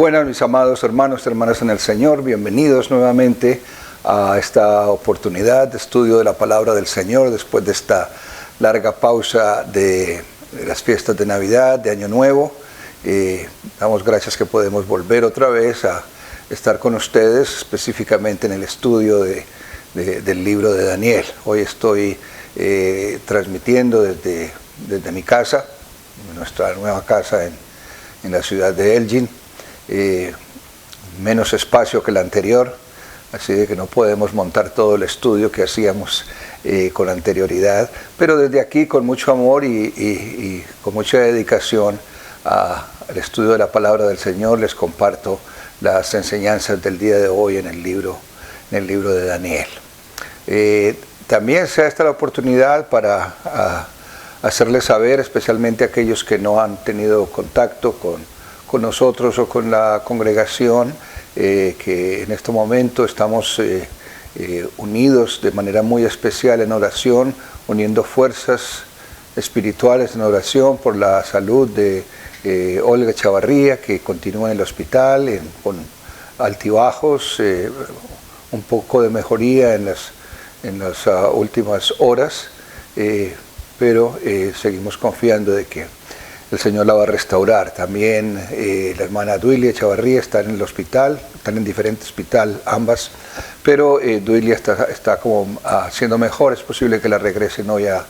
buenas, mis amados hermanos y hermanas en el Señor. Bienvenidos nuevamente a esta oportunidad de estudio de la palabra del Señor después de esta larga pausa de las fiestas de Navidad, de Año Nuevo. Damos gracias que podemos volver otra vez a estar con ustedes, específicamente en el estudio del libro de Daniel. Hoy estoy transmitiendo desde mi casa, nuestra nueva casa en la ciudad de Elgin. Menos espacio que la anterior, así de que no podemos montar todo el estudio que hacíamos con anterioridad, pero desde aquí con mucho amor y con mucha dedicación al estudio de la palabra del Señor les comparto las enseñanzas del día de hoy en el libro de Daniel. También sea esta la oportunidad para hacerles saber, especialmente a aquellos que no han tenido contacto con nosotros o con la congregación, que en este momento estamos unidos de manera muy especial en oración, uniendo fuerzas espirituales en oración por la salud de Olga Chavarría, que continúa en el hospital con altibajos, un poco de mejoría en las últimas horas, pero seguimos confiando de que el Señor la va a restaurar. También la hermana Duilia Chavarría está en el hospital, están en diferente hospital ambas, pero Duilia está como siendo mejor, es posible que la regresen hoy a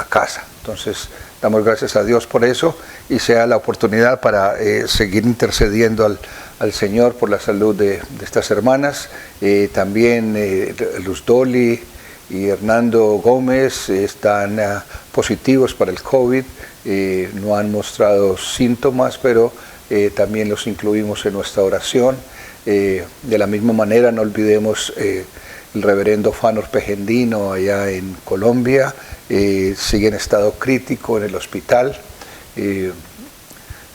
casa. Entonces damos gracias a Dios por eso y sea la oportunidad para seguir intercediendo al Señor por la salud de estas hermanas. También Luz Doli y Hernando Gómez están positivos para el COVID. No han mostrado síntomas, pero también los incluimos en nuestra oración. De la misma manera, no olvidemos el reverendo Fanor Pegendino allá en Colombia, sigue en estado crítico en el hospital.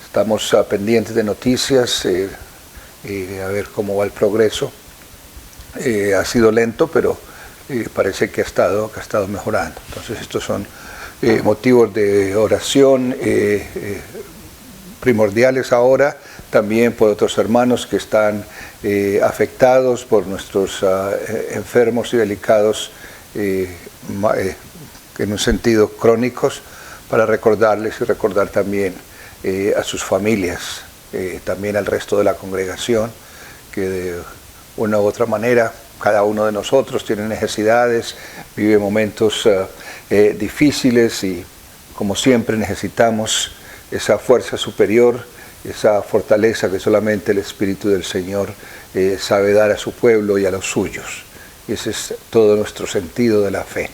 Estamos pendientes de noticias, a ver cómo va el progreso. Ha sido lento, pero parece que ha estado mejorando. Entonces estos son motivos de oración primordiales ahora, también por otros hermanos que están afectados por nuestros enfermos y delicados en un sentido crónicos, para recordarles y recordar también a sus familias, también al resto de la congregación, que de una u otra manera cada uno de nosotros tiene necesidades, vive momentos difíciles y como siempre necesitamos esa fuerza superior, esa fortaleza que solamente el Espíritu del Señor sabe dar a su pueblo y a los suyos. Y ese es todo nuestro sentido de la fe.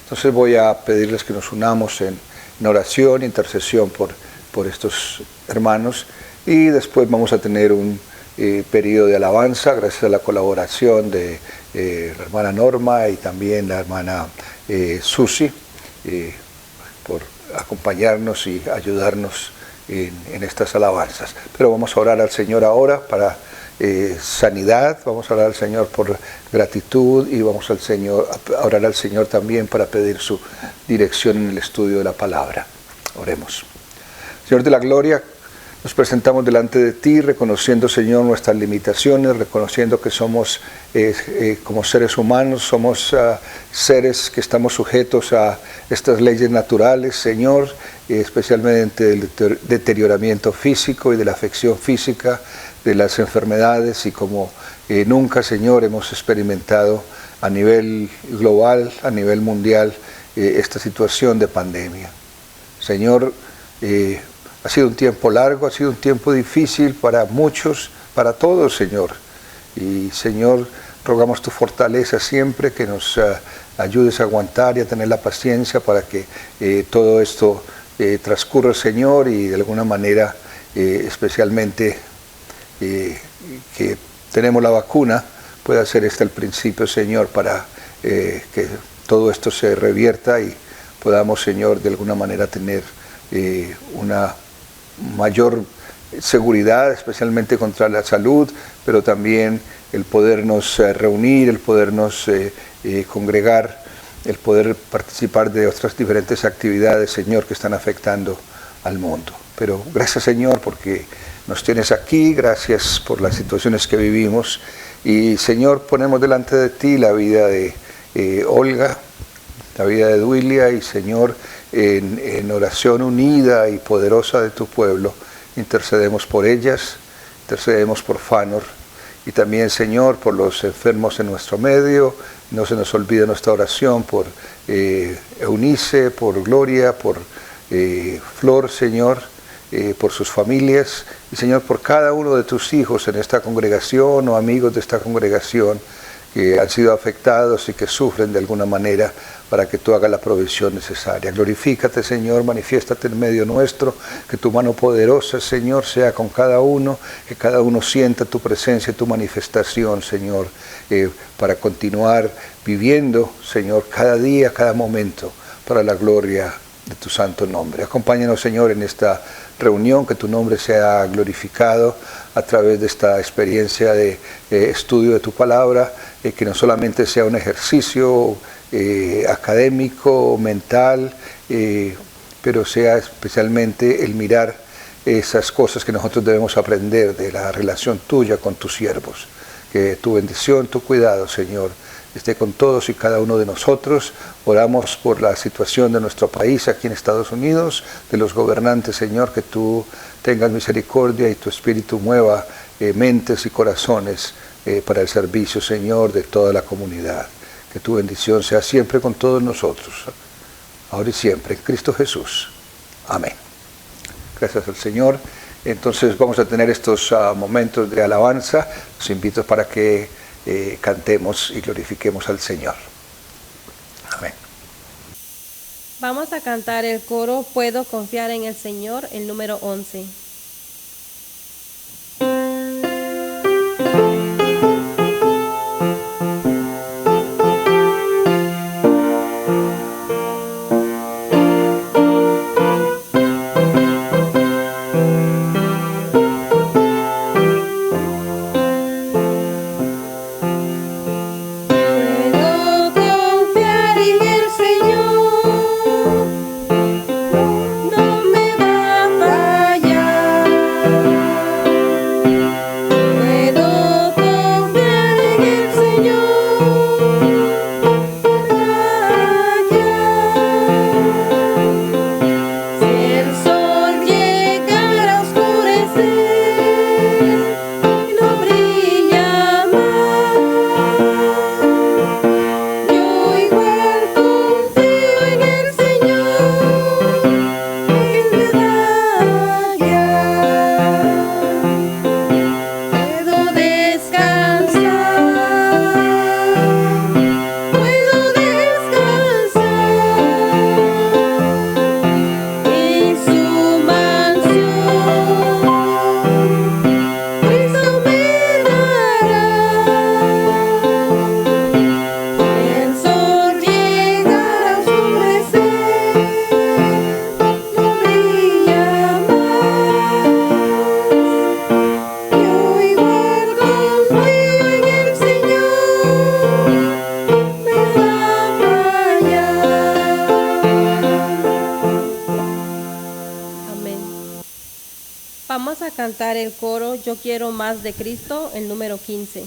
Entonces voy a pedirles que nos unamos en oración, intercesión por estos hermanos, y después vamos a tener un periodo de alabanza gracias a la colaboración de la hermana Norma y también la hermana Susi, por acompañarnos y ayudarnos en estas alabanzas. Pero vamos a orar al Señor ahora para sanidad, vamos a orar al Señor por gratitud y vamos a orar al Señor también para pedir su dirección en el estudio de la palabra. Oremos. Señor de la gloria, nos presentamos delante de ti, reconociendo, Señor, nuestras limitaciones, reconociendo que somos, como seres humanos, somos seres que estamos sujetos a estas leyes naturales, Señor, especialmente del deterioramiento físico y de la afección física, de las enfermedades, y como nunca, Señor, hemos experimentado a nivel global, a nivel mundial, esta situación de pandemia. Señor, ha sido un tiempo largo, ha sido un tiempo difícil para muchos, para todos, Señor. Y, Señor, rogamos tu fortaleza siempre, que nos ayudes a aguantar y a tener la paciencia para que todo esto transcurra, Señor, y de alguna manera, especialmente que tenemos la vacuna, pueda ser este el principio, Señor, para que todo esto se revierta y podamos, Señor, de alguna manera tener una mayor seguridad, especialmente contra la salud, pero también el podernos reunir, el podernos congregar, el poder participar de otras diferentes actividades, Señor, que están afectando al mundo. Pero gracias, Señor, porque nos tienes aquí, gracias por las situaciones que vivimos. Y Señor, ponemos delante de ti la vida de Olga, la vida de Duilia, y Señor, en oración unida y poderosa de tu pueblo, intercedemos por ellas, intercedemos por Fanor, y también, Señor, por los enfermos en nuestro medio. No se nos olvide nuestra oración por Eunice, por Gloria, por Flor, Señor, por sus familias, y Señor, por cada uno de tus hijos en esta congregación o amigos de esta congregación que han sido afectados y que sufren de alguna manera, para que tú hagas la provisión necesaria. Glorifícate, Señor, manifiéstate en medio nuestro, que tu mano poderosa, Señor, sea con cada uno, que cada uno sienta tu presencia y tu manifestación, Señor, para continuar viviendo, Señor, cada día, cada momento, para la gloria de tu santo nombre. Acompáñanos, Señor, en esta reunión, que tu nombre sea glorificado a través de esta experiencia de estudio de tu palabra, que no solamente sea un ejercicio académico, mental, pero sea especialmente el mirar esas cosas que nosotros debemos aprender de la relación tuya con tus siervos. Que tu bendición, tu cuidado, Señor, esté con todos y cada uno de nosotros. Oramos por la situación de nuestro país aquí en Estados Unidos, de los gobernantes, Señor, que tú tengas misericordia y tu Espíritu mueva mentes y corazones para el servicio, Señor, de toda la comunidad. Que tu bendición sea siempre con todos nosotros, ahora y siempre, en Cristo Jesús. Amén. Gracias al Señor. Entonces vamos a tener estos momentos de alabanza. Los invito para que cantemos y glorifiquemos al Señor. Amén. Vamos a cantar el coro Puedo confiar en el Señor, el número 11. Vamos a cantar el coro Yo quiero más de Cristo, el número 15.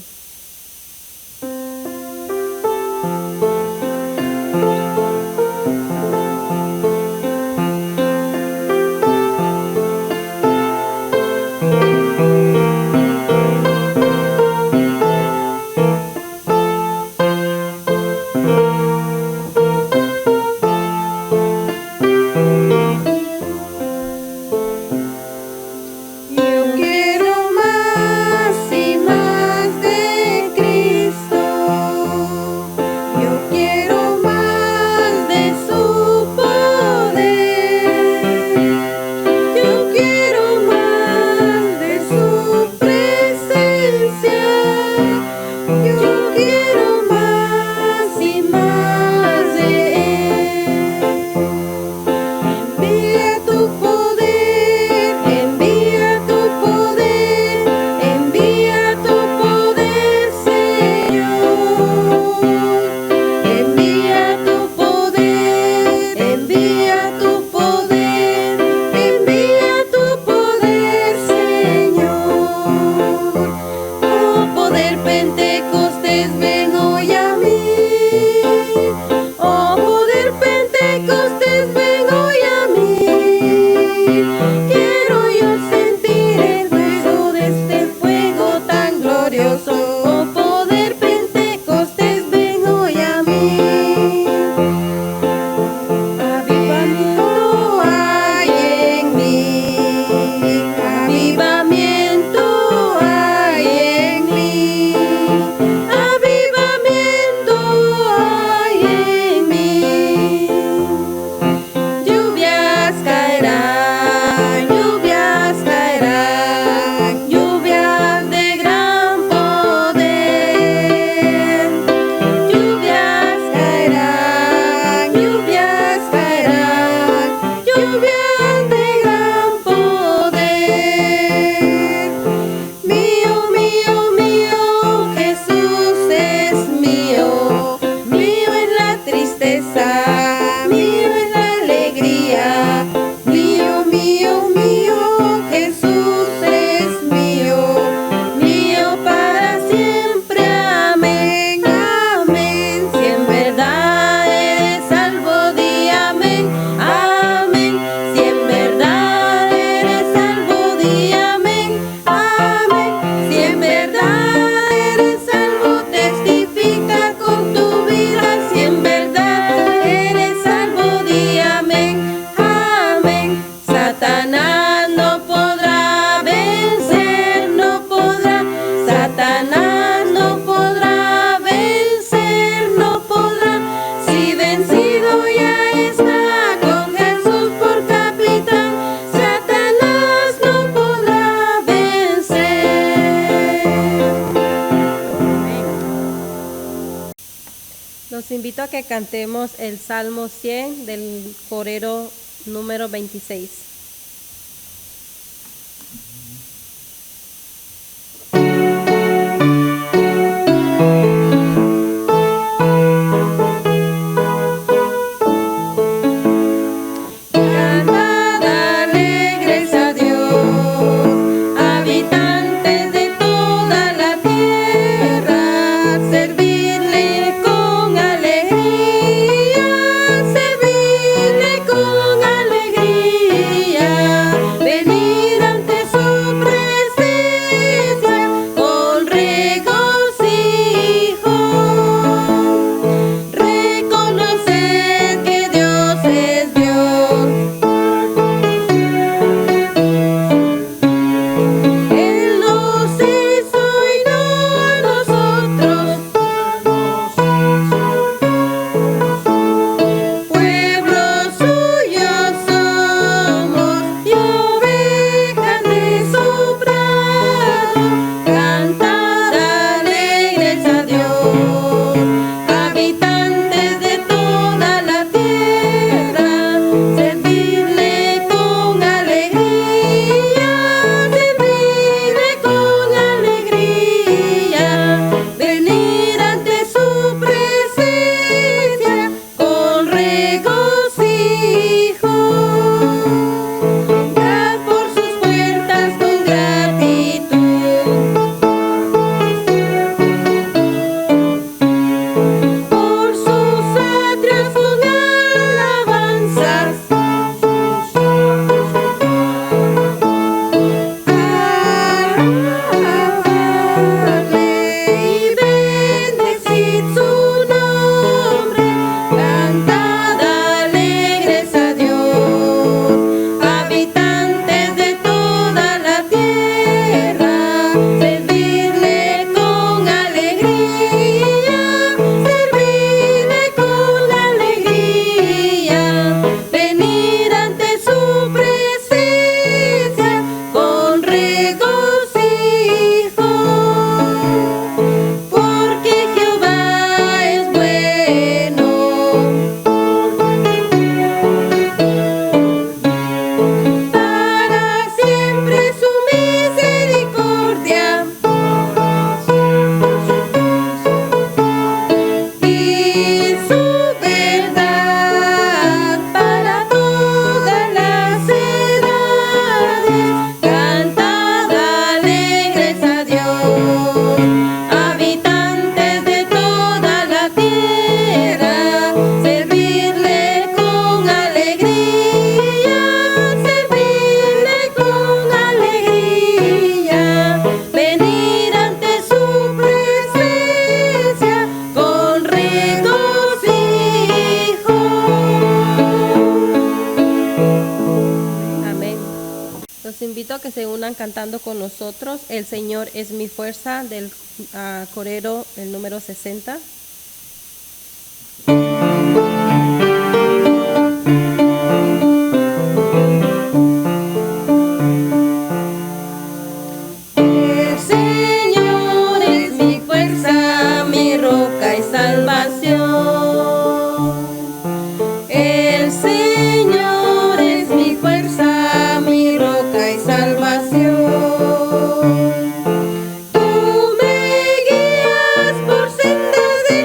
Yo quiero más y más de Los invito a que cantemos el Salmo 100 del corero número 26. Invito a que se unan cantando con nosotros El Señor es mi fuerza del corero el número 60. El Señor es mi fuerza, mi roca y salvación. El Señor es mi fuerza, mi roca y salvación. Tú me guías por sendas de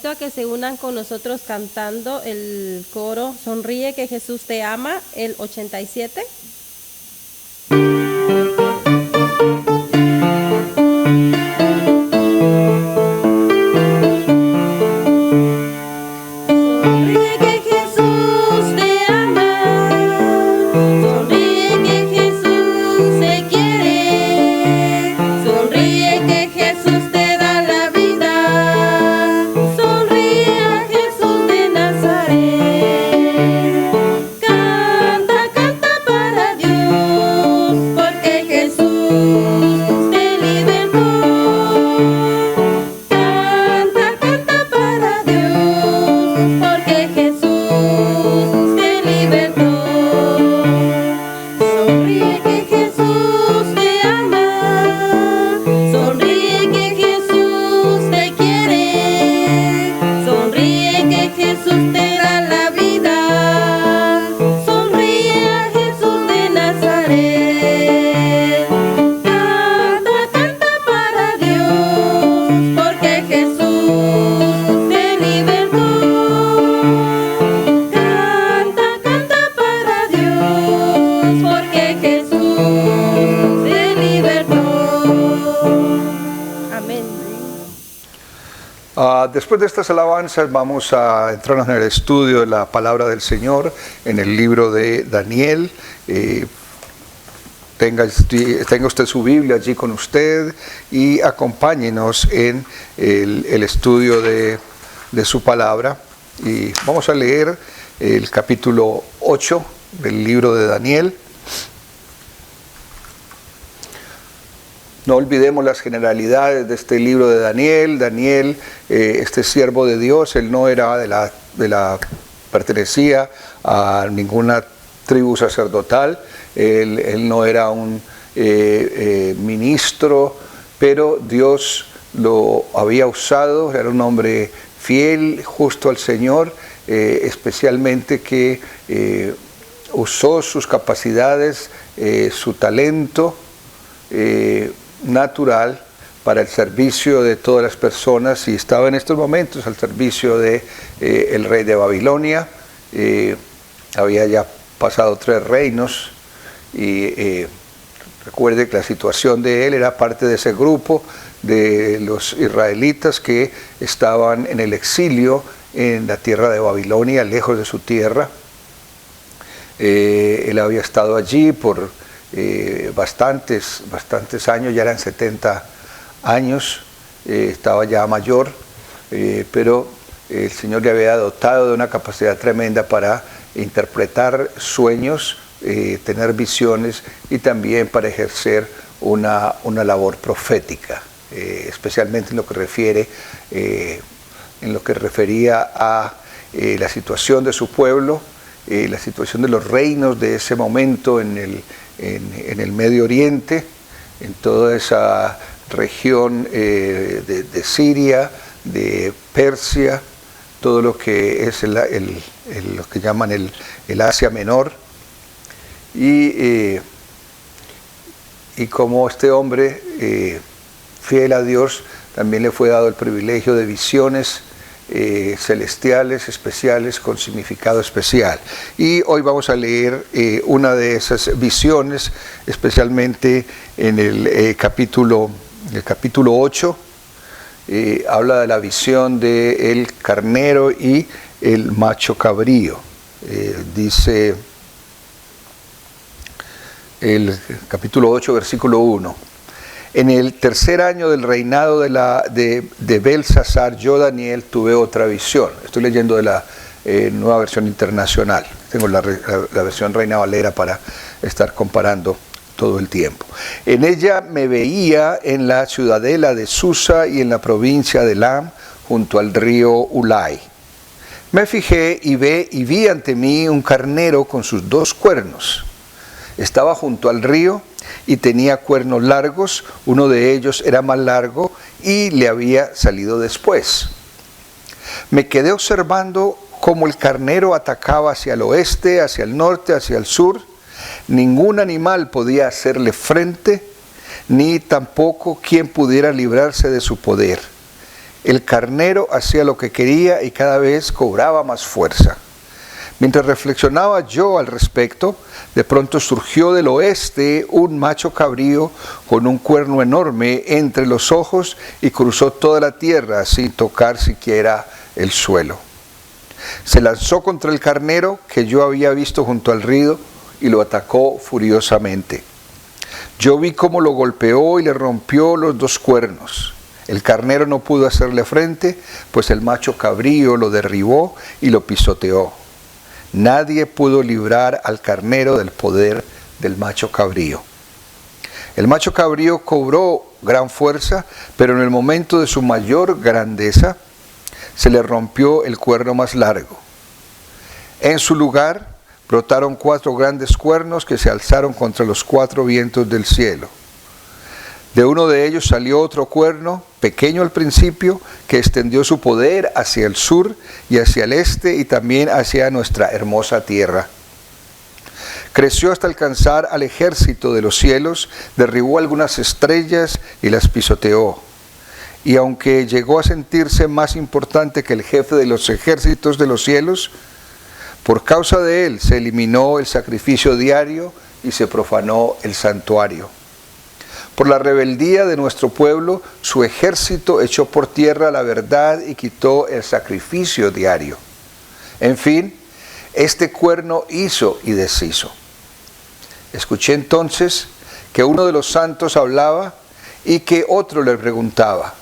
invito a que se unan con nosotros cantando el coro Sonríe que Jesús te ama, el 87. Después de estas alabanzas vamos a entrarnos en el estudio de la palabra del Señor en el libro de Daniel. Tenga usted su Biblia allí con usted y acompáñenos en el estudio de su palabra. Y vamos a leer el capítulo 8 del libro de Daniel. No olvidemos las generalidades de este libro de Daniel. Daniel, este siervo de Dios, él no era pertenecía a ninguna tribu sacerdotal, él no era un ministro, pero Dios lo había usado, era un hombre fiel, justo al Señor, especialmente que usó sus capacidades, su talento, natural para el servicio de todas las personas, y estaba en estos momentos al servicio de el rey de Babilonia. Había ya pasado 3 reinos y recuerde que la situación de él era parte de ese grupo de los israelitas que estaban en el exilio en la tierra de Babilonia, lejos de su tierra. Él había estado allí por bastantes años, ya eran 70 años, estaba ya mayor, pero el Señor le había dotado de una capacidad tremenda para interpretar sueños, tener visiones y también para ejercer una labor profética, especialmente en lo que refería a la situación de su pueblo, la situación de los reinos de ese momento en el Medio Oriente, en toda esa región de Siria, de Persia, todo lo que es lo que llaman el Asia Menor. Y como este hombre fiel a Dios, también le fue dado el privilegio de visiones celestiales, especiales, con significado especial. Y hoy vamos a leer una de esas visiones, especialmente en el capítulo 8, habla de la visión del carnero y el macho cabrío. Dice el capítulo 8, versículo 1. En el tercer año del reinado de Belsasar, yo, Daniel, tuve otra visión. Estoy leyendo de la Nueva Versión Internacional. Tengo la versión Reina Valera para estar comparando todo el tiempo. En ella me veía en la ciudadela de Susa y en la provincia de Elam, junto al río Ulai. Me fijé y vi ante mí un carnero con sus 2 cuernos. Estaba junto al río y tenía cuernos largos, uno de ellos era más largo y le había salido después. Me quedé observando cómo el carnero atacaba hacia el oeste, hacia el norte, hacia el sur. Ningún animal podía hacerle frente, ni tampoco quien pudiera librarse de su poder. El carnero hacía lo que quería y cada vez cobraba más fuerza. Mientras reflexionaba yo al respecto, de pronto surgió del oeste un macho cabrío con un cuerno enorme entre los ojos y cruzó toda la tierra sin tocar siquiera el suelo. Se lanzó contra el carnero que yo había visto junto al río y lo atacó furiosamente. Yo vi cómo lo golpeó y le rompió los dos cuernos. El carnero no pudo hacerle frente, pues el macho cabrío lo derribó y lo pisoteó. Nadie pudo librar al carnero del poder del macho cabrío. El macho cabrío cobró gran fuerza, pero en el momento de su mayor grandeza se le rompió el cuerno más largo. En su lugar brotaron 4 grandes cuernos que se alzaron contra los 4 vientos del cielo. De uno de ellos salió otro cuerno, pequeño al principio, que extendió su poder hacia el sur y hacia el este y también hacia nuestra hermosa tierra. Creció hasta alcanzar al ejército de los cielos, derribó algunas estrellas y las pisoteó. Y aunque llegó a sentirse más importante que el jefe de los ejércitos de los cielos, por causa de él se eliminó el sacrificio diario y se profanó el santuario. Por la rebeldía de nuestro pueblo, su ejército echó por tierra la verdad y quitó el sacrificio diario. En fin, este cuerno hizo y deshizo. Escuché entonces que uno de los santos hablaba y que otro le preguntaba: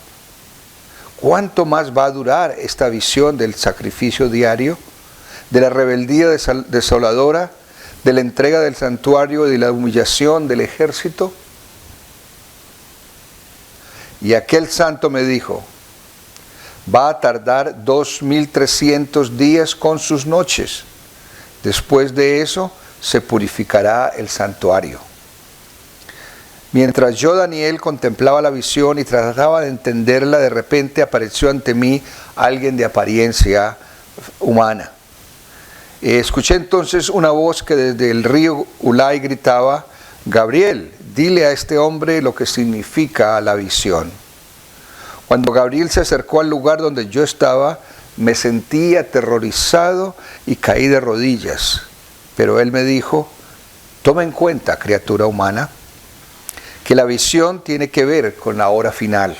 ¿cuánto más va a durar esta visión del sacrificio diario, de la rebeldía desoladora, de la entrega del santuario y de la humillación del ejército? Y aquel santo me dijo: va a tardar 2300 días con sus noches. Después de eso se purificará el santuario. Mientras yo, Daniel, contemplaba la visión y trataba de entenderla, de repente apareció ante mí alguien de apariencia humana. Escuché entonces una voz que desde el río Ulai gritaba: Gabriel, dile a este hombre lo que significa la visión. Cuando Gabriel se acercó al lugar donde yo estaba, me sentí aterrorizado y caí de rodillas. Pero él me dijo: toma en cuenta, criatura humana, que la visión tiene que ver con la hora final.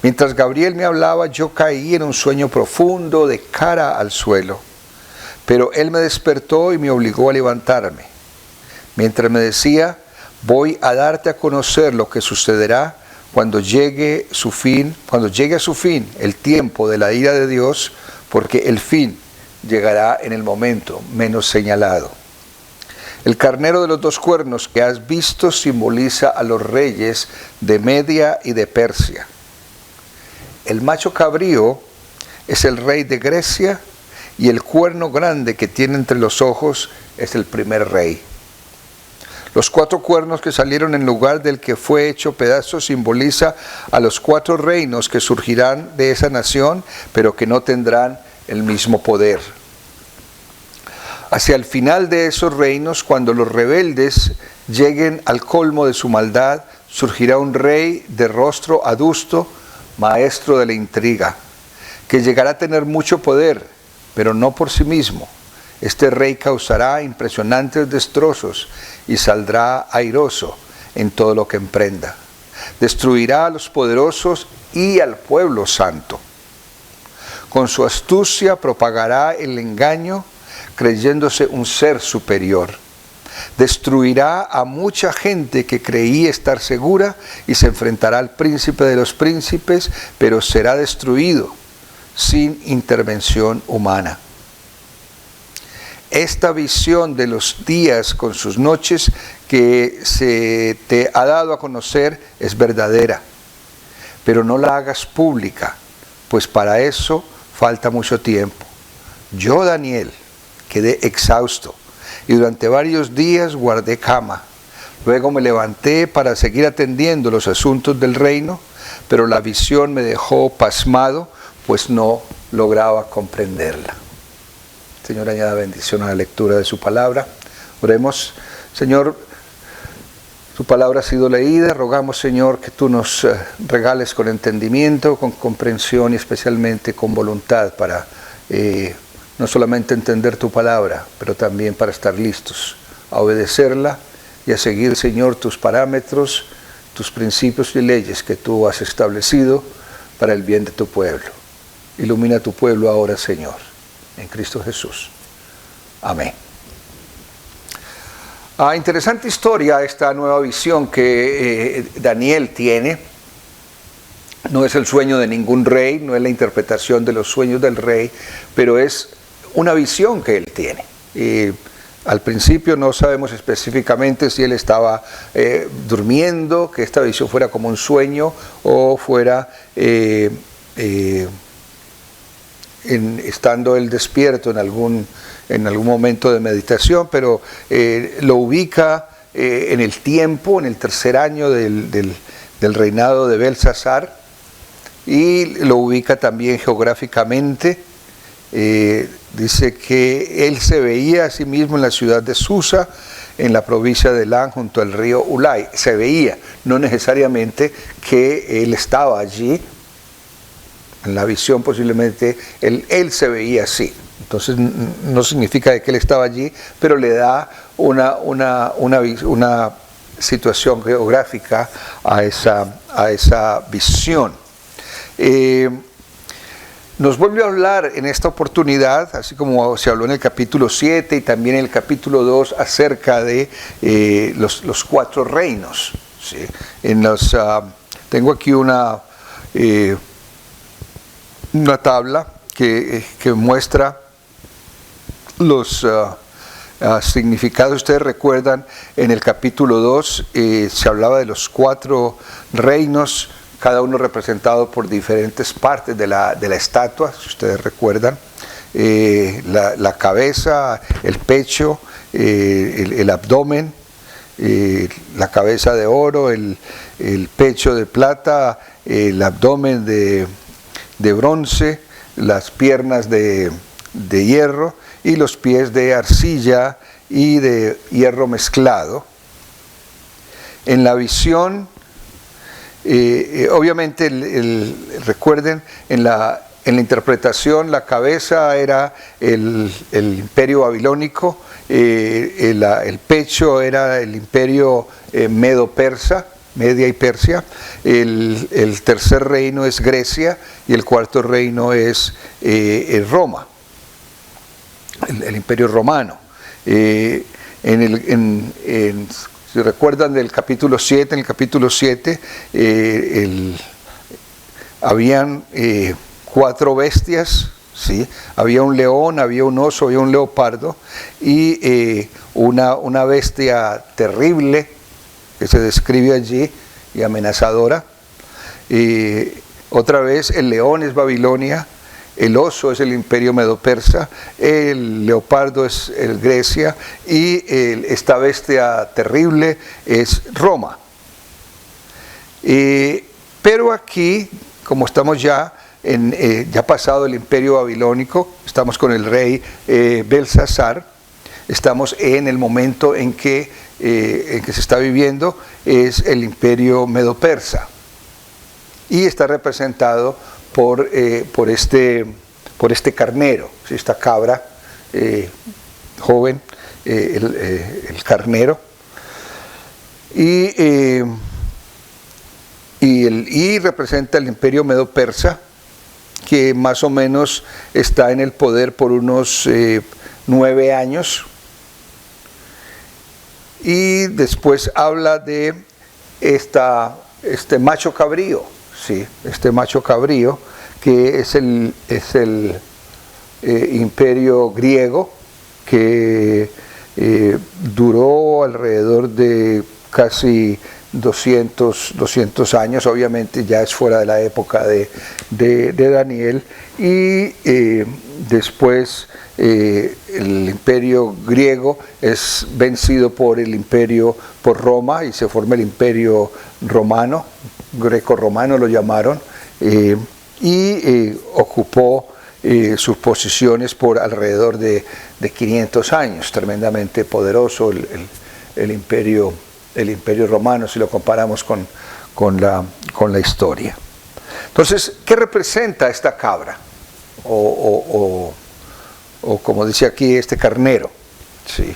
Mientras Gabriel me hablaba, yo caí en un sueño profundo de cara al suelo. Pero él me despertó y me obligó a levantarme. Mientras me decía: voy a darte a conocer lo que sucederá cuando llegue a su fin el tiempo de la ira de Dios, porque el fin llegará en el momento menos señalado. El carnero de los 2 cuernos que has visto simboliza a los reyes de Media y de Persia. El macho cabrío es el rey de Grecia y el cuerno grande que tiene entre los ojos es el primer rey. Los 4 cuernos que salieron en lugar del que fue hecho pedazo simboliza a los 4 reinos que surgirán de esa nación, pero que no tendrán el mismo poder. Hacia el final de esos reinos, cuando los rebeldes lleguen al colmo de su maldad, surgirá un rey de rostro adusto, maestro de la intriga, que llegará a tener mucho poder, pero no por sí mismo. Este rey causará impresionantes destrozos y saldrá airoso en todo lo que emprenda. Destruirá a los poderosos y al pueblo santo. Con su astucia propagará el engaño, creyéndose un ser superior. Destruirá a mucha gente que creía estar segura y se enfrentará al príncipe de los príncipes, pero será destruido sin intervención humana. Esta visión de los días con sus noches que se te ha dado a conocer es verdadera, pero no la hagas pública, pues para eso falta mucho tiempo. Yo, Daniel, quedé exhausto y durante varios días guardé cama. Luego me levanté para seguir atendiendo los asuntos del reino, pero la visión me dejó pasmado, pues no lograba comprenderla. Señor, añada bendición a la lectura de su palabra. Oremos. Señor, Tu palabra ha sido leída. Rogamos, Señor, que tú nos regales con entendimiento, con comprensión y especialmente con voluntad para no solamente entender tu palabra, pero también para estar listos a obedecerla y a seguir, Señor, tus parámetros, tus principios y leyes que tú has establecido para el bien de tu pueblo. Ilumina a tu pueblo ahora, Señor, en Cristo Jesús. Amén. Interesante historia esta nueva visión que Daniel tiene. No es el sueño de ningún rey, no es la interpretación de los sueños del rey, pero es una visión que él tiene. Al principio no sabemos específicamente si él estaba durmiendo, que esta visión fuera como un sueño o fuera estando él despierto en algún momento de meditación, pero lo ubica en el tiempo, en el tercer año del reinado de Belsasar, y lo ubica también geográficamente. Dice que él se veía a sí mismo en la ciudad de Susa, en la provincia de Elán, junto al río Ulai. Se veía, no necesariamente que él estaba allí. En la visión posiblemente él se veía así. Entonces no significa que él estaba allí, pero le da una situación geográfica a esa visión. Nos vuelve a hablar en esta oportunidad, así como se habló en el capítulo 7 y también en el capítulo 2, acerca de los cuatro reinos, ¿sí? Tengo aquí una tabla que muestra los significados. Ustedes recuerdan, en el capítulo 2 se hablaba de los cuatro reinos, cada uno representado por diferentes partes de la estatua, si ustedes recuerdan. La cabeza, el pecho, el abdomen, la cabeza de oro, el pecho de plata, el abdomen de bronce, las piernas de hierro y los pies de arcilla y de hierro mezclado. En la visión, obviamente, recuerden, en la interpretación, la cabeza era el imperio babilónico, el pecho era el imperio medo-persa, Media y Persia, el tercer reino es Grecia y el cuarto reino es Roma, el imperio romano. Si recuerdan del capítulo 7, en el capítulo 7 habían cuatro bestias, ¿sí? Había un león, había un oso, había un leopardo y una bestia terrible que se describe allí y amenazadora. Otra vez, el león es Babilonia, el oso es el imperio medo-persa, el leopardo es Grecia y esta bestia terrible es Roma. Pero aquí, como estamos ya pasado el imperio babilónico, estamos con el rey Belsasar, estamos en el momento en que se está viviendo, es el imperio medo-persa y está representado por este carnero, esta cabra joven, el carnero, y representa el imperio medo-persa, que más o menos está en el poder por unos 9 años. Y después habla de este macho cabrío, ¿sí? Este macho cabrío, que es el imperio griego, que duró alrededor de casi 200 años, obviamente ya es fuera de la época de Daniel, y después el imperio griego es vencido por Roma y se forma el imperio romano, greco-romano lo llamaron, y ocupó sus posiciones por alrededor de 500 años, tremendamente poderoso el imperio romano. El imperio griego es vencido por el imperio romano y se forma el imperio romano, y ocupó sus posiciones por alrededor de 500 años, tremendamente poderoso el imperio romano. El imperio griego es vencido por Roma y se forma el imperio romano, y ocupó sus posiciones por alrededor de 500 años, tremendamente poderoso el el Imperio Romano si lo comparamos con la historia. Entonces, ¿qué representa esta cabra? O como dice aquí, este carnero. ¿Sí?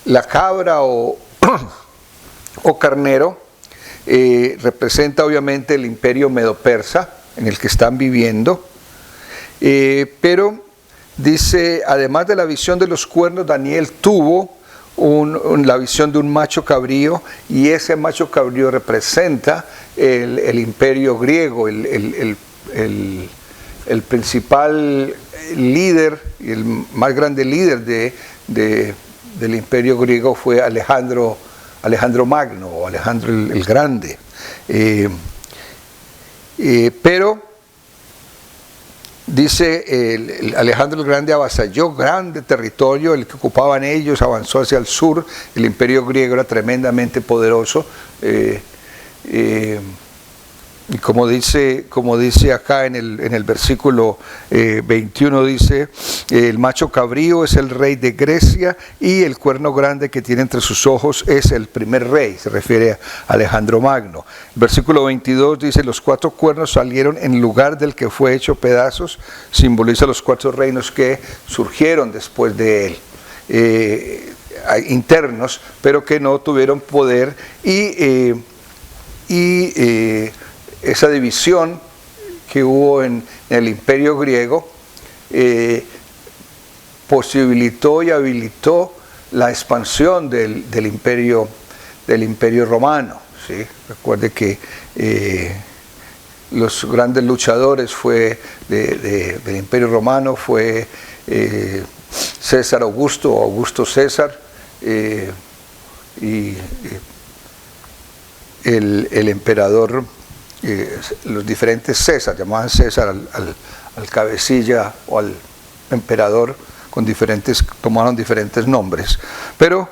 La cabra o carnero representa obviamente el imperio medo-persa en el que están viviendo, pero dice, además de la visión de los cuernos, Daniel tuvo la visión de un macho cabrío, y ese macho cabrío representa el imperio griego, el principal líder y el más grande líder del imperio griego fue Alejandro Magno, o Alejandro el Grande. Pero dice, Alejandro el Grande avasalló grande territorio, el que ocupaban ellos, avanzó hacia el sur, el imperio griego era tremendamente poderoso, y como dice acá en el versículo 21, dice, el macho cabrío es el rey de Grecia, y el cuerno grande que tiene entre sus ojos es el primer rey, se refiere a Alejandro Magno. El versículo 22 dice, los 4 cuernos salieron en lugar del que fue hecho pedazos, simboliza los 4 reinos que surgieron después de él, internos, pero que no tuvieron poder, y esa división que hubo en el imperio griego posibilitó y habilitó la expansión del imperio romano, ¿sí? Recuerde que los grandes luchadores del imperio romano fue César Augusto, o Augusto César, y el emperador, los diferentes César, llamaban César al cabecilla o al emperador, tomaron diferentes nombres, pero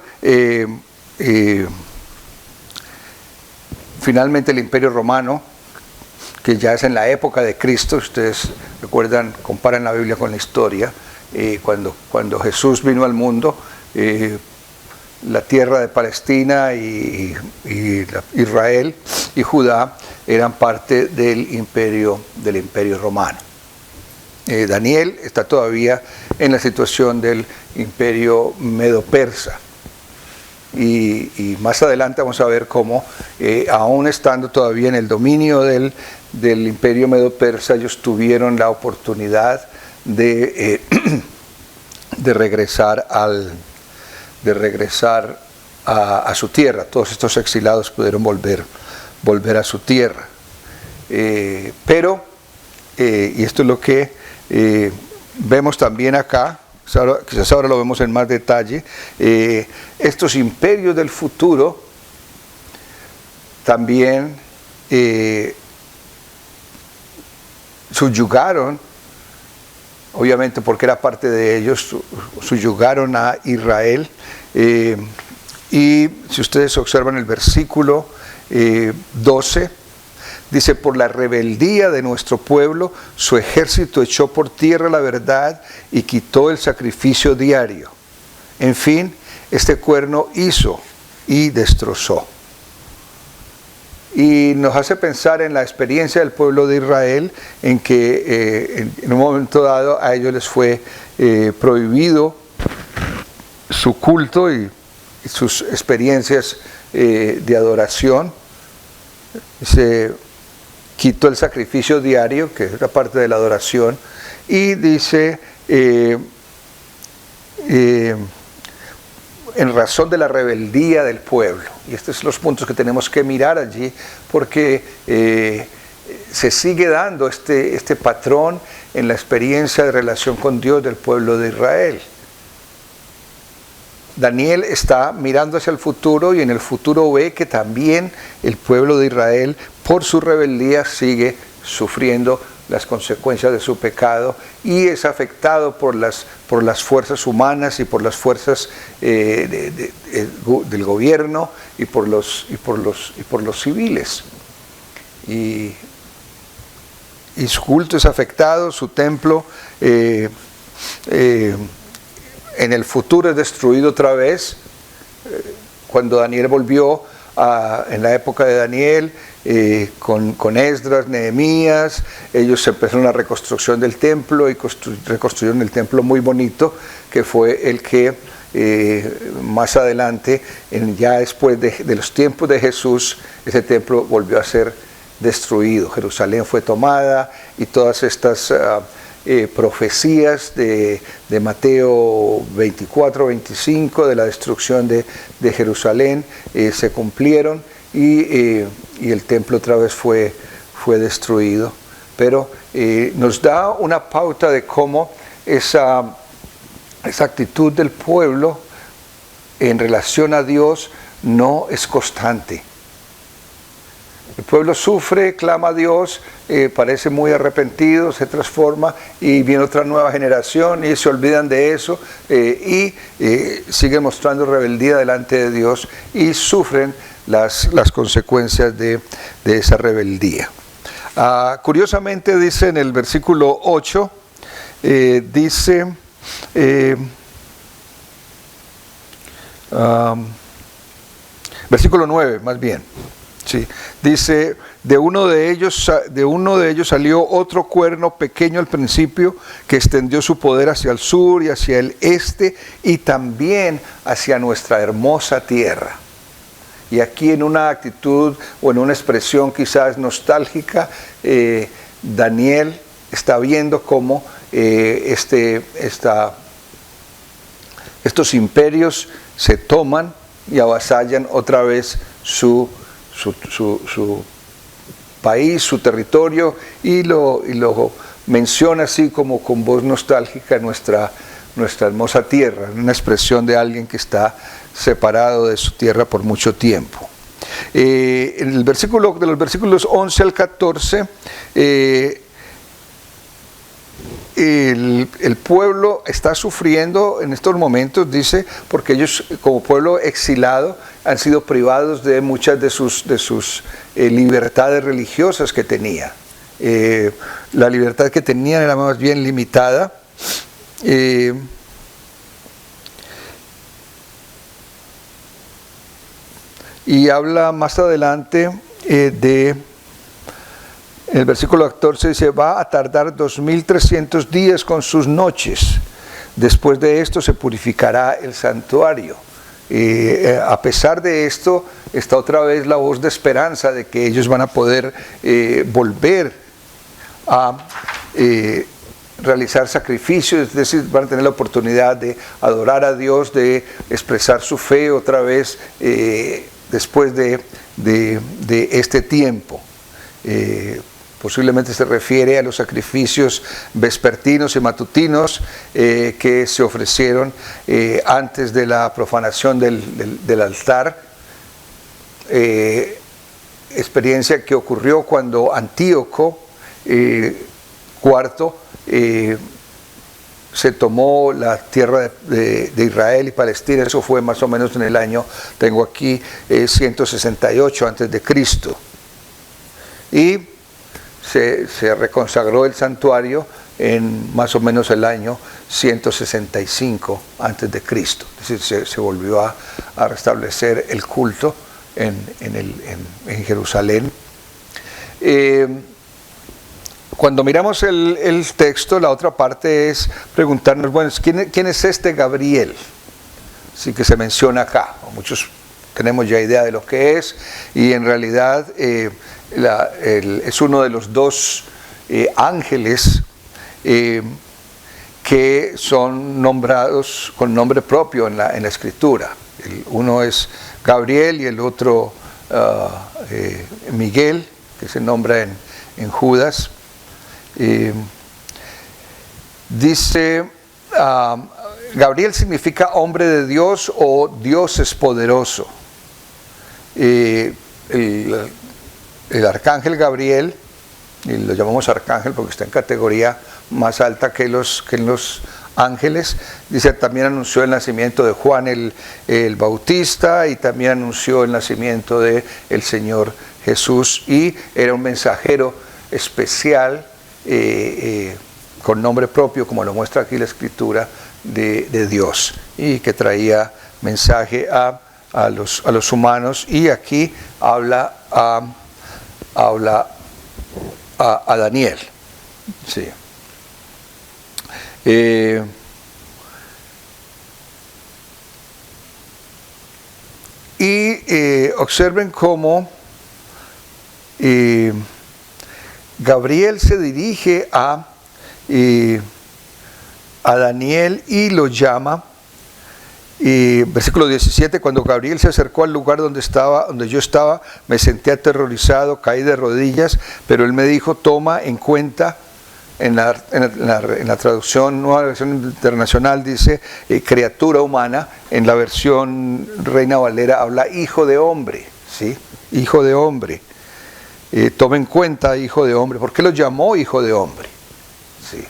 finalmente el imperio romano, que ya es en la época de Cristo, ustedes recuerdan, comparan la Biblia con la historia, cuando Jesús vino al mundo, la tierra de Palestina y Israel y Judá eran parte del imperio romano. Daniel está todavía en la situación del imperio medo-persa, y más adelante vamos a ver cómo, aún estando todavía en el dominio del imperio medo-persa, ellos tuvieron la oportunidad de regresar a su tierra. Todos estos exilados pudieron volver a su tierra, pero y esto es lo que vemos también acá, quizás ahora lo vemos en más detalle, estos imperios del futuro también subyugaron, obviamente porque era parte de ellos, subyugaron a Israel, y si ustedes observan el versículo 12, dice, por la rebeldía de nuestro pueblo, su ejército echó por tierra la verdad y quitó el sacrificio diario. En fin, este cuerno hizo y destrozó. Y nos hace pensar en la experiencia del pueblo de Israel, en que en un momento dado a ellos les fue prohibido su culto y sus experiencias de adoración. Se quitó el sacrificio diario, que era parte de la adoración, y dice, en razón de la rebeldía del pueblo. Y estos son los puntos que tenemos que mirar allí, porque se sigue dando este patrón en la experiencia de relación con Dios del pueblo de Israel. Daniel está mirando hacia el futuro, y en el futuro ve que también el pueblo de Israel, por su rebeldía, sigue sufriendo las consecuencias de su pecado, y es afectado por las fuerzas humanas y por las fuerzas del gobierno y por los civiles. Y y su culto es afectado, su templo en el futuro es destruido otra vez. Cuando Daniel volvió en la época de Daniel, con Esdras, Nehemías, ellos empezaron la reconstrucción del templo y reconstruyeron el templo muy bonito, que fue el que más adelante, ya después de los tiempos de Jesús, ese templo volvió a ser destruido. Jerusalén fue tomada y todas estas profecías de Mateo 24, 25 de la destrucción de Jerusalén se cumplieron y el templo otra vez fue destruido. Pero nos da una pauta de cómo esa actitud del pueblo en relación a Dios no es constante. El pueblo sufre, clama a Dios, parece muy arrepentido, se transforma y viene otra nueva generación y se olvidan de eso y siguen mostrando rebeldía delante de Dios y sufren las consecuencias de esa rebeldía. Curiosamente dice en el versículo 8, versículo 9 más bien. Sí, dice, de uno de ellos salió otro cuerno pequeño al principio, que extendió su poder hacia el sur y hacia el este, y también hacia nuestra hermosa tierra. Y aquí en una actitud o en una expresión quizás nostálgica, Daniel está viendo cómo estos imperios se toman y avasallan otra vez su país, su territorio, y lo menciona así como con voz nostálgica nuestra hermosa tierra, una expresión de alguien que está separado de su tierra por mucho tiempo. En el versículo, de los versículos 11 al 14, el pueblo está sufriendo en estos momentos, dice, porque ellos como pueblo exilado han sido privados de muchas de sus libertades religiosas que tenía. La libertad que tenían era más bien limitada. Y habla más adelante el versículo 14 dice, va a tardar 2300 días con sus noches. Después de esto se purificará el santuario. A pesar de esto, está otra vez la voz de esperanza de que ellos van a poder volver a realizar sacrificios, es decir, van a tener la oportunidad de adorar a Dios, de expresar su fe otra vez después de este tiempo. Posiblemente se refiere a los sacrificios vespertinos y matutinos que se ofrecieron antes de la profanación del altar. Experiencia que ocurrió cuando Antíoco IV se tomó la tierra de Israel y Palestina. Eso fue más o menos en el año, tengo aquí, 168 antes de Cristo. Y se reconsagró el santuario en más o menos el año 165 antes de Cristo. Es decir, se volvió a restablecer el culto en Jerusalén. Cuando miramos el texto, la otra parte es preguntarnos, bueno, ¿quién es este Gabriel? Así que se menciona acá. Muchos tenemos ya idea de lo que es, y en realidad es uno de los dos ángeles que son nombrados con nombre propio en la Escritura. Uno es Gabriel y el otro Miguel, que se nombra en Judas. Dice, Gabriel significa hombre de Dios o Dios es poderoso. El arcángel Gabriel, y lo llamamos arcángel porque está en categoría más alta que los ángeles, dice, también anunció el nacimiento de Juan el Bautista, y también anunció el nacimiento del Señor Jesús, y era un mensajero especial con nombre propio, como lo muestra aquí la Escritura, de Dios, y que traía mensaje a los humanos, y aquí habla a Daniel. Sí. Observen cómo Gabriel se dirige a Daniel y lo llama. Versículo 17: cuando Gabriel se acercó al lugar donde yo estaba, me senté aterrorizado, caí de rodillas, pero él me dijo: toma en cuenta. En la traducción, nueva versión internacional, dice criatura humana. En la versión Reina Valera habla hijo de hombre, ¿sí? Hijo de hombre. Toma en cuenta, hijo de hombre. ¿Por qué lo llamó hijo de hombre? Sí.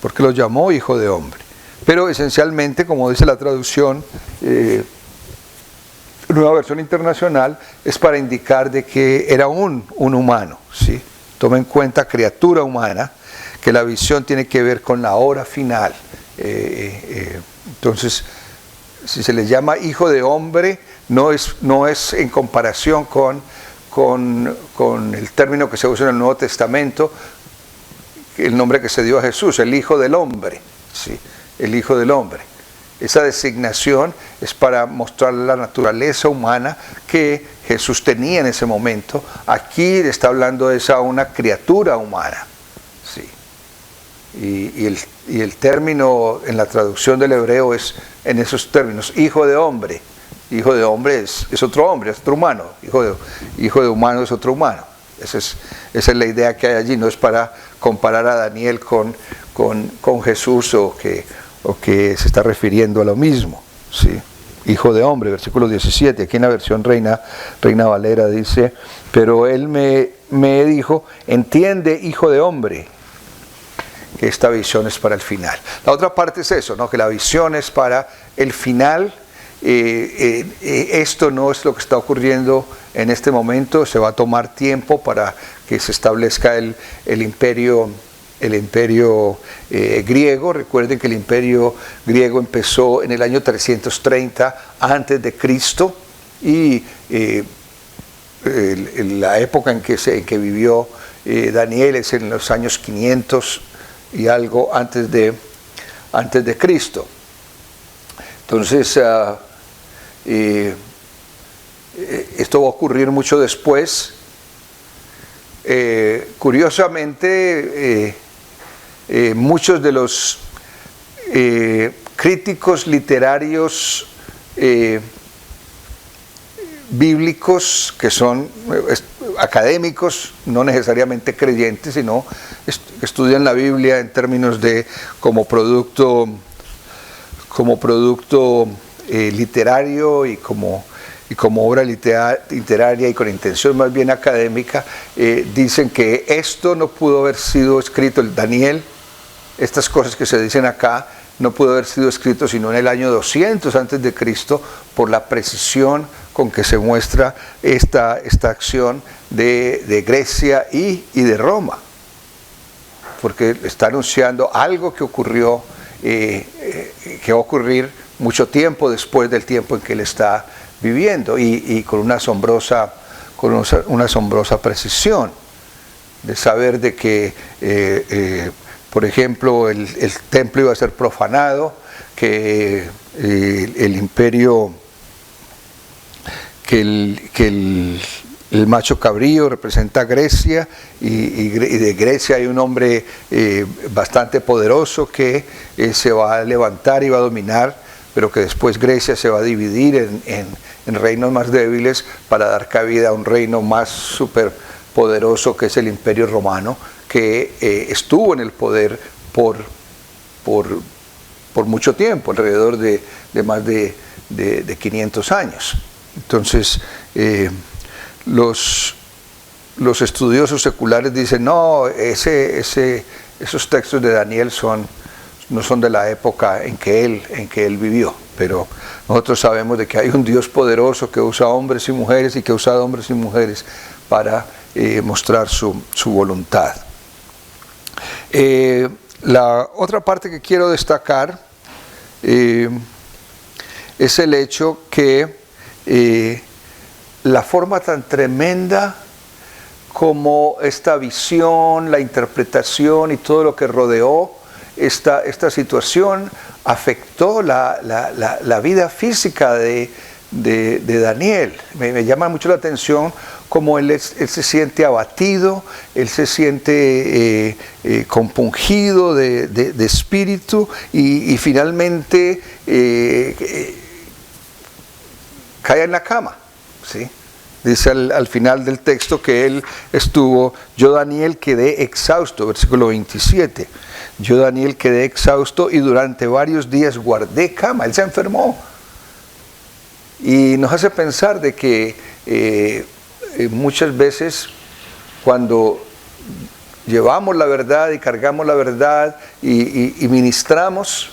¿Por qué lo llamó hijo de hombre? Pero esencialmente, como dice la traducción nueva versión internacional, es para indicar de que era un humano, ¿sí? Toma en cuenta criatura humana, que la visión tiene que ver con la hora final. Entonces, si se le llama hijo de hombre, no es en comparación con el término que se usa en el Nuevo Testamento, el nombre que se dio a Jesús, el hijo del hombre, ¿sí? El hijo del hombre. Esa designación es para mostrar la naturaleza humana que Jesús tenía en ese momento. Aquí está hablando de una criatura humana, ¿sí? Y el término en la traducción del hebreo es en esos términos: hijo de hombre. Hijo de hombre es otro hombre, es otro humano. Hijo de humano es otro humano. Esa es la idea que hay allí. No es para comparar a Daniel con Jesús o que se está refiriendo a lo mismo, ¿sí? Hijo de hombre, versículo 17, aquí en la versión Reina Valera dice: pero él me dijo, entiende, hijo de hombre, que esta visión es para el final. La otra parte es eso, ¿no? Que la visión es para el final. Esto no es lo que está ocurriendo en este momento. Se va a tomar tiempo para que se establezca el imperio griego. Recuerden que el imperio griego empezó en el año 330 antes de Cristo, y la época en que vivió Daniel es en los años 500 y algo antes de Cristo. Entonces esto va a ocurrir mucho después. Curiosamente, muchos de los críticos literarios bíblicos, que son académicos, no necesariamente creyentes, sino estudian la Biblia en términos de como producto literario y como obra literaria y con intención más bien académica, dicen que esto no pudo haber sido escrito, el Daniel, estas cosas que se dicen acá, no pudo haber sido escrito sino en el año 200 antes de Cristo, por la precisión con que se muestra esta acción de Grecia y de Roma, porque está anunciando algo que ocurrió, que va a ocurrir mucho tiempo después del tiempo en que él está viviendo, y con una asombrosa precisión de saber de que por ejemplo el templo iba a ser profanado, que el imperio, que el macho cabrío representa a Grecia, y de Grecia hay un hombre bastante poderoso que se va a levantar y va a dominar, pero que después Grecia se va a dividir en reinos más débiles para dar cabida a un reino más superpoderoso, que es el Imperio Romano, que estuvo en el poder por mucho tiempo, alrededor de más de 500 años. Entonces, los estudiosos seculares dicen: no, esos textos de Daniel no son de la época en que él vivió, pero nosotros sabemos de que hay un Dios poderoso que usa hombres y mujeres, y que ha usado hombres y mujeres para mostrar su voluntad. La otra parte que quiero destacar es el hecho que la forma tan tremenda como esta visión, la interpretación y todo lo que rodeó esta situación afectó la vida física de Daniel. Me llama mucho la atención cómo él se siente abatido, él se siente compungido de espíritu y finalmente cae en la cama, ¿sí? Dice al final del texto que él estuvo, yo Daniel quedé exhausto, versículo 27. Yo Daniel quedé exhausto y durante varios días guardé cama, él se enfermó. Y nos hace pensar de que muchas veces cuando llevamos la verdad y cargamos la verdad y ministramos,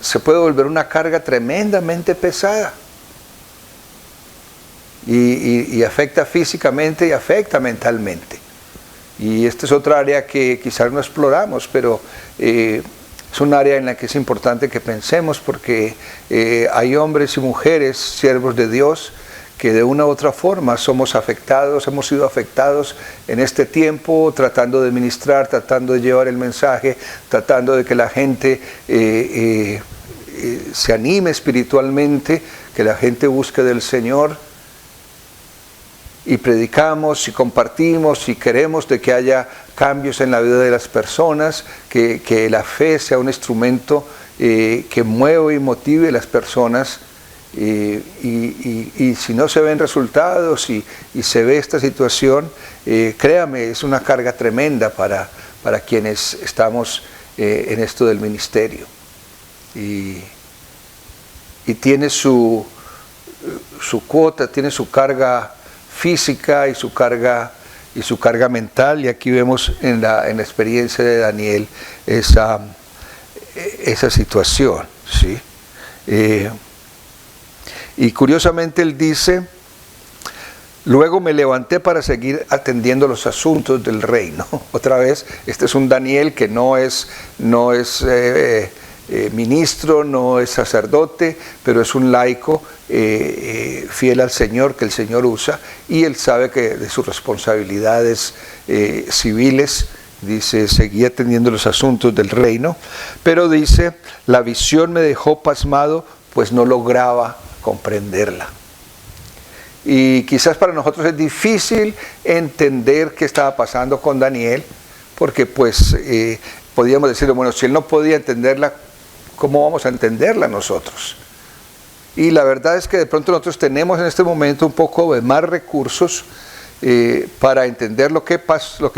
se puede volver una carga tremendamente pesada. Y afecta físicamente y afecta mentalmente. Y esta es otra área que quizás no exploramos, pero es un área en la que es importante que pensemos, porque hay hombres y mujeres, siervos de Dios, que de una u otra forma somos afectados, hemos sido afectados en este tiempo, tratando de ministrar, tratando de llevar el mensaje, tratando de que la gente se anime espiritualmente, que la gente busque del Señor. Y predicamos y compartimos y queremos de que haya cambios en la vida de las personas, que la fe sea un instrumento que mueva y motive a las personas. Y si no se ven resultados y se ve esta situación, créame, es una carga tremenda para quienes estamos en esto del ministerio. Y tiene su cuota, tiene su carga física y su carga mental, y aquí vemos en la experiencia de Daniel esa situación, ¿sí? Y curiosamente él dice, luego me levanté para seguir atendiendo los asuntos del reino. Otra vez, este es un Daniel que no es ministro, no es sacerdote, pero es un laico fiel al Señor, que el Señor usa, y él sabe que de sus responsabilidades civiles, dice, seguía atendiendo los asuntos del reino, pero dice, la visión me dejó pasmado, pues no lograba comprenderla. Y quizás para nosotros es difícil entender qué estaba pasando con Daniel, porque pues podíamos decir, bueno, si él no podía entenderla, ¿cómo vamos a entenderla nosotros? Y la verdad es que de pronto nosotros tenemos en este momento un poco de más recursos para entender lo que pasó,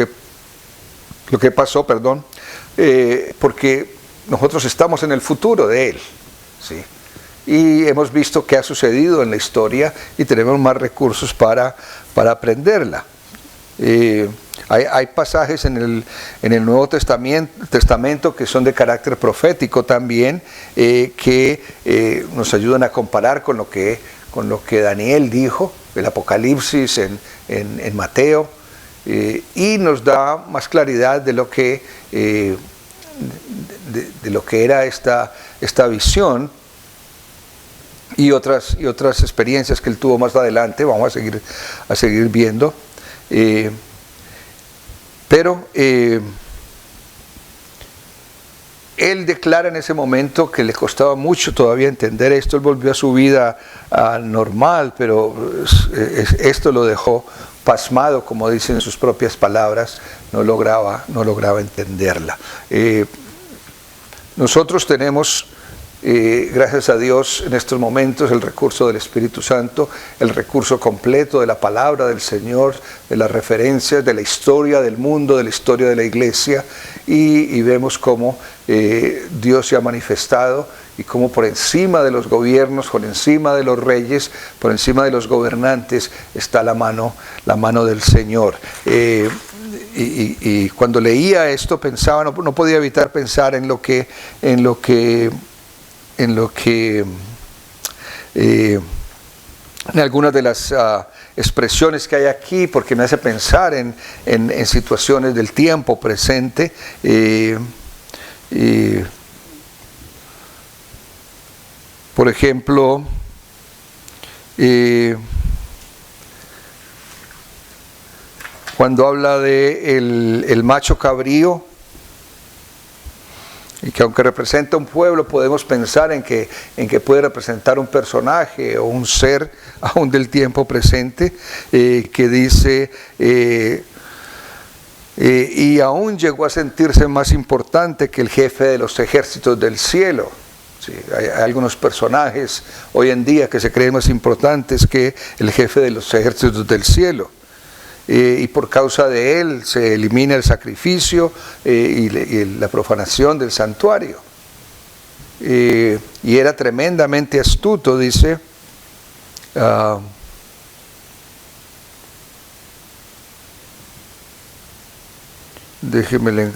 porque nosotros estamos en el futuro de él, ¿sí? Y hemos visto qué ha sucedido en la historia y tenemos más recursos para aprenderla. Hay pasajes en el Nuevo Testamento que son de carácter profético también, que nos ayudan a comparar con lo que Daniel dijo, el Apocalipsis en Mateo, y nos da más claridad de lo que era esta visión y otras experiencias que él tuvo más adelante. Vamos a seguir viendo. Pero él declara en ese momento que le costaba mucho todavía entender esto. Él volvió a su vida normal, pero esto lo dejó pasmado, como dicen en sus propias palabras, no lograba entenderla. Nosotros tenemos, gracias a Dios, en estos momentos el recurso del Espíritu Santo, el recurso completo de la palabra del Señor, de las referencias, de la historia del mundo, de la historia de la iglesia, y vemos cómo Dios se ha manifestado y cómo por encima de los gobiernos, por encima de los reyes, por encima de los gobernantes está la mano del Señor. Y cuando leía esto pensaba, no podía evitar pensar en lo que en algunas de las expresiones que hay aquí, porque me hace pensar en situaciones del tiempo presente. Por ejemplo, cuando habla de el macho cabrío, y que aunque representa un pueblo, podemos pensar en que puede representar un personaje o un ser aún del tiempo presente, que dice, y aún llegó a sentirse más importante que el jefe de los ejércitos del cielo. Sí, hay algunos personajes hoy en día que se creen más importantes que el jefe de los ejércitos del cielo. Y por causa de él se elimina el sacrificio y la profanación del santuario. Y era tremendamente astuto, dice. Déjeme,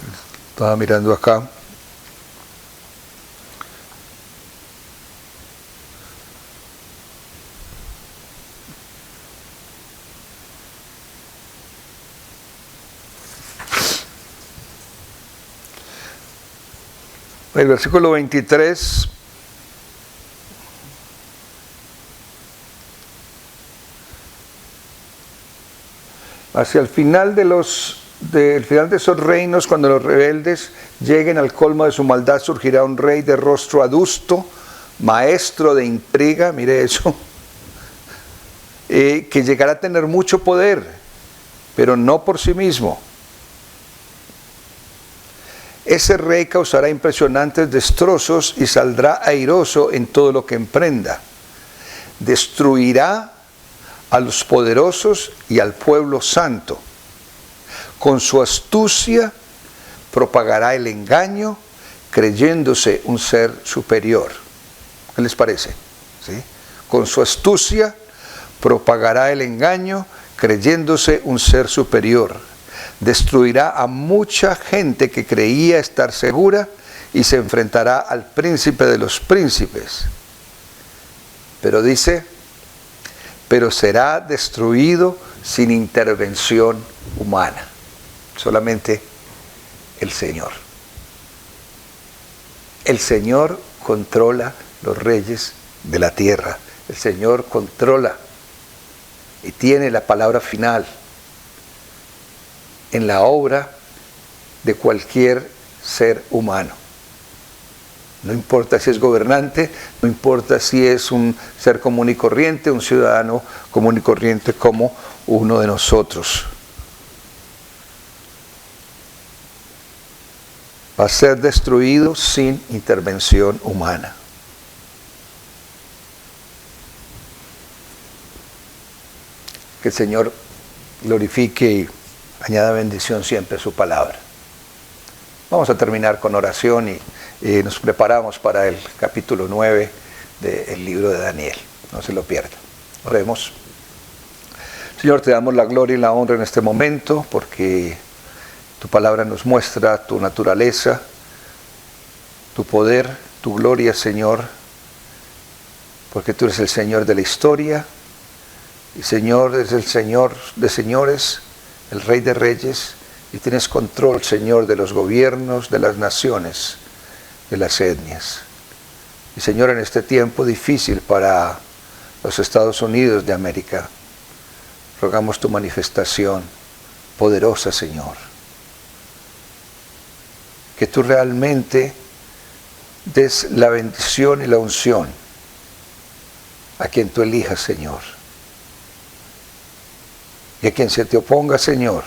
estaba mirando acá. El versículo 23, hacia el final del final de esos reinos, cuando los rebeldes lleguen al colmo de su maldad, surgirá un rey de rostro adusto, maestro de intriga, mire eso, que llegará a tener mucho poder, pero no por sí mismo. Ese rey causará impresionantes destrozos y saldrá airoso en todo lo que emprenda. Destruirá a los poderosos y al pueblo santo. Con su astucia propagará el engaño, creyéndose un ser superior. ¿Qué les parece? ¿Sí? Con su astucia propagará el engaño, creyéndose un ser superior. Destruirá a mucha gente que creía estar segura y se enfrentará al príncipe de los príncipes. Pero dice, pero será destruido sin intervención humana. Solamente el Señor. El Señor controla los reyes de la tierra. El Señor controla y tiene la palabra final en la obra de cualquier ser humano. No importa si es gobernante, no importa si es un ser común y corriente, un ciudadano común y corriente como uno de nosotros. Va a ser destruido sin intervención humana. Que el Señor glorifique y añada bendición siempre a su palabra. Vamos a terminar con oración y nos preparamos para el capítulo 9 del libro de Daniel. No se lo pierda. Oremos. Señor, te damos la gloria y la honra en este momento porque tu palabra nos muestra tu naturaleza, tu poder, tu gloria, Señor, porque tú eres el Señor de la historia y Señor, eres el Señor de señores, el Rey de Reyes, y tienes control, Señor, de los gobiernos, de las naciones, de las etnias. Y Señor, en este tiempo difícil para los Estados Unidos de América, rogamos tu manifestación poderosa, Señor. Que tú realmente des la bendición y la unción a quien tú elijas, Señor. Y a quien se te oponga, Señor,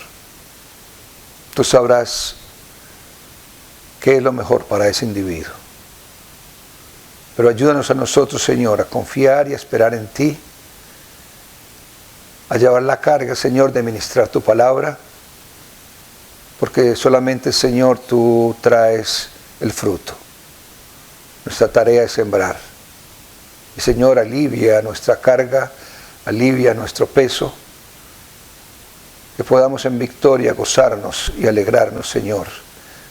tú sabrás qué es lo mejor para ese individuo. Pero ayúdanos a nosotros, Señor, a confiar y a esperar en ti, a llevar la carga, Señor, de ministrar tu palabra, porque solamente, Señor, tú traes el fruto. Nuestra tarea es sembrar. Y, Señor, alivia nuestra carga, alivia nuestro peso, que podamos en victoria gozarnos y alegrarnos, Señor.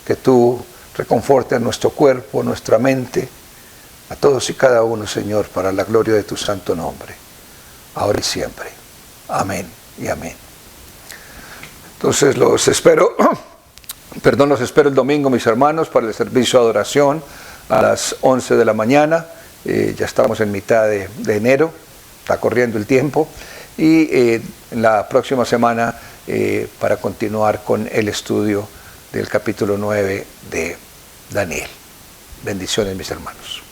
Que tú reconfortes nuestro cuerpo, nuestra mente, a todos y cada uno, Señor, para la gloria de tu santo nombre. ahora y siempre. Amén y amén. Entonces los espero, los espero el domingo, mis hermanos, para el servicio de adoración a las 11 de la mañana. Ya estamos en mitad de enero, está corriendo el tiempo. Y la próxima semana para continuar con el estudio del capítulo 9 de Daniel. Bendiciones, mis hermanos.